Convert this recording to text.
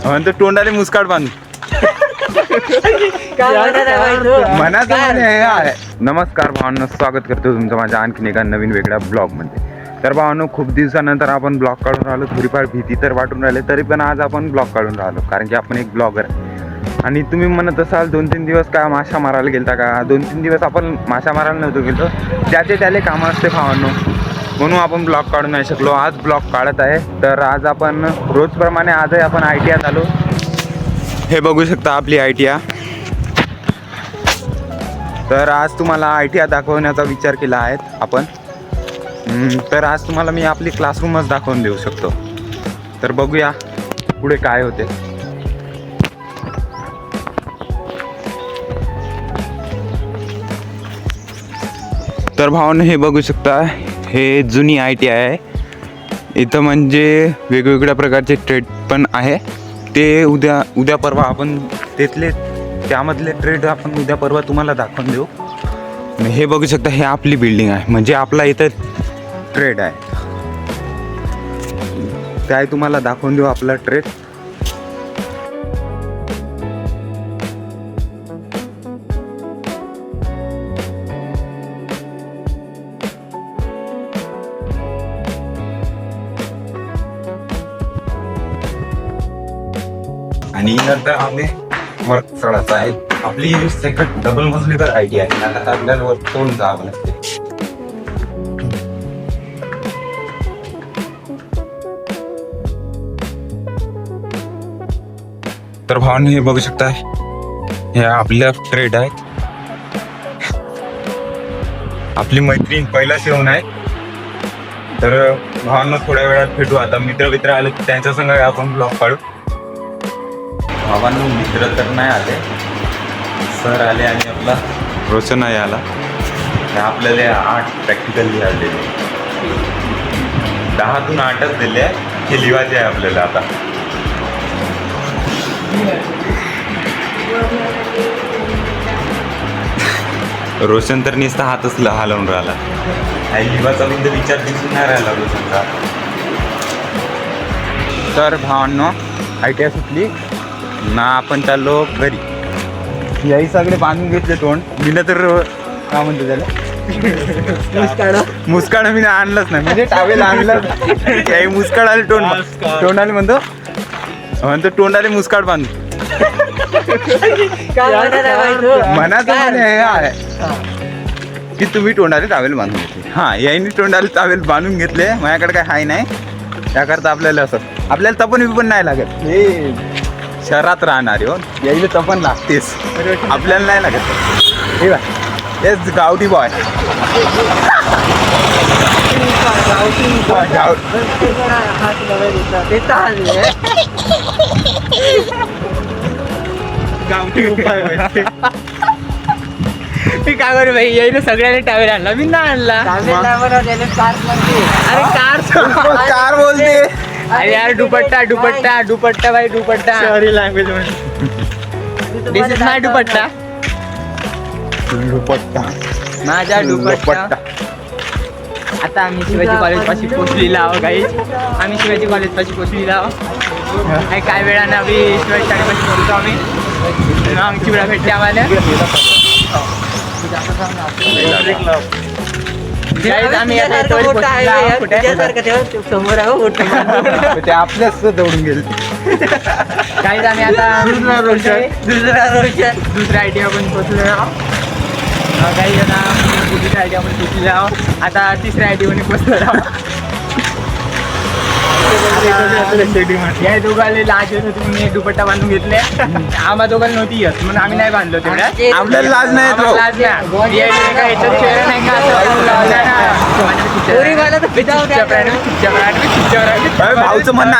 म्हणतो तोंडाले मुस्काट बांधू. मनात नमस्कार भावांनो, स्वागत करतो तुमचं माझ्या आणखीन एका नवीन वेगळ्या ब्लॉगमध्ये. तर भावांनो, खूप दिवसानंतर आपण ब्लॉग काढून राहिलो. थोडीफार भीती तर वाटून राहिले, तरी पण आज आपण ब्लॉग काढून राहिलो कारण की आपण एक ब्लॉगर. आणि तुम्ही म्हणत असाल 2-3 दिवस का माशा मारायला गेलता का? 2-3 दिवस आपण माशा मारायला नव्हतो गेलो, ज्याचे त्याले कामं असते भावांनो, म्हणून आपण ब्लॉग काढू नाही शकलो. आज ब्लॉग काढत आहे. तर आज आपण रोजप्रमाणे आजही आपण ITआत आलो. हे बघू शकता आपली ITआ. तर आज तुम्हाला ITआ दाखवण्याचा विचार केला आहे आपण. तर आज तुम्हाला मी आपली क्लासरूमच दाखवून देऊ शकतो. तर बघूया पुढे काय होते. तर भावांनो, हे बघू शकता, हे जुनी ITआ आहे. इथं म्हणजे वेगवेगळ्या प्रकारचे ट्रेड पण आहे. ते उद्या परवा आपण त्यामधले ट्रेड आपण उद्या परवा तुम्हाला दाखवून देऊ. हे बघू शकता, हे आपली बिल्डिंग आहे, म्हणजे आपला इथं ट्रेड आहे. त्याही तुम्हाला दाखवून देऊ आपला ट्रेड. आणि नंतर आपले वर्क चढायचं आहे. आपली सेकंड डबल मजली तर ITआ आहे. आता आपल्याला वर तोंड जावं लागते. तर भावांनो, हे बघू शकता, हे आपल्या ट्रेड आहे. आपली मैत्रीण पहिला येऊन आहे. तर भावांनो, थोड्या वेळात भेटू. आता मित्र आले त्यांच्या संग आपण ब्लॉग काढू. भावांनो, मित्र तर नाही आले, सर आले आणि आपला रोशनही आला. आपल्याला 8 प्रॅक्टिकल लिहायले, 10तून 8च दिले आहे. हे लिहायचे आहे आपल्याला आता. रोशन तर नुसता हातच हलवून राहिला. लिवाचा बिंदू विचार दिसून नाही राहिला रोशनचा. तर भावांनो, ITआ सुटली ना, आपण चाललो घरी. याही सगळे बांधून घेतले तोंड. दिलं तर काय म्हणतो त्याला, मुस्काड मी आणलंच नाही, म्हणजे टावेल आणलं. याही मुस्काड आले तोंडाले म्हणतो तोंडाले मुस्काड बांधू. मनात आहे की तुम्ही तोंडाले टावेल बांधून घेतले. हां, याईनी तोंडाले टावेल बांधून घेतले. माझ्याकडे काय हाय नाही, त्याकरता आपल्याला आपल्याला तपन बिपन नाही लागत. हे शहरात राहणारे हो, यायला तपन लागतेच, आपल्याला नाही लागत. हे बा, हेच गावठी बॉय. काय करू भाई, यायला सगळ्यांनी टावेल आणला, मी नाही आणला. अरे कार बोलते. अरे यार, दुपट्टा भाई, दुपट्टा. शहरी लँग्वेज दिस इज माय दुपट्टा. माझा दुपट्टा. आता आम्ही शिवाजी कॉलेज पाशी पोचलेला आहो गाईज. आम्ही शिवाजी कॉलेज पाशी पोचलेला आहो. काय वेळानं आम्ही शिवाजी शाळेपाशी पोचतो. आम्ही आमची वेळा भेटते आम्हाला. आम्ही ते आपल्याच दौडून गेले. काहीच आम्ही आता दुसऱ्या ITआ पण पोचलो आहोत. काही जण दुसऱ्या ITआ पण पोचलेलो आहोत. आता तिसऱ्या ITआ मध्ये पोचलो आहोत. या दोघांना लाज येत होती म्हणून दुपट्टा बांधून घेतले. आम्हा दोघांना नव्हती येत म्हणून आम्ही नाही बांधलो. तेवढ्या आपल्याला लाज नाही येत. लाज नाही. याच्यात चेहरा नाही का, भाऊचं म्हणणं